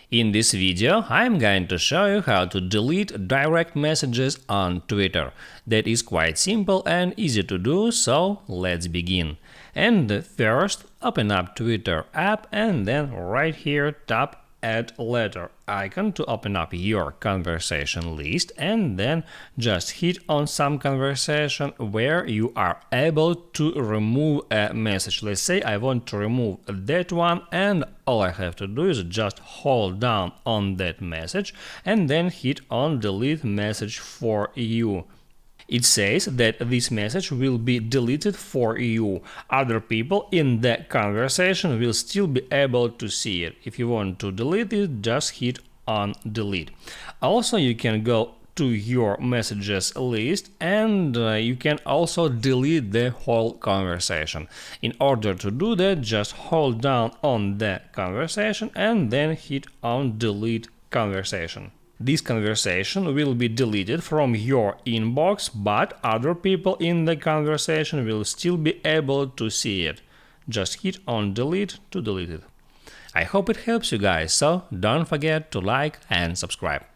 In this video, I'm going to show you how to delete direct messages on Twitter. That is quite simple and easy to do, so let's begin. And first, open up Twitter app and then right here tap Add Letter icon to open up your conversation list, and then just hit on some conversation where you are able to remove a message. Let's say I want to remove that one, and all I have to do is just hold down on that message and then hit on delete message for you. It says that this message will be deleted for you. Other people in the conversation will still be able to see it. If you want to delete it, just hit on delete. Also, you can go to your messages list and you can also delete the whole conversation. In order to do that, just hold down on the conversation and then hit on delete conversation. This conversation will be deleted from your inbox, but other people in the conversation will still be able to see it. Just hit on delete to delete it. I hope it helps you guys, so don't forget to like and subscribe.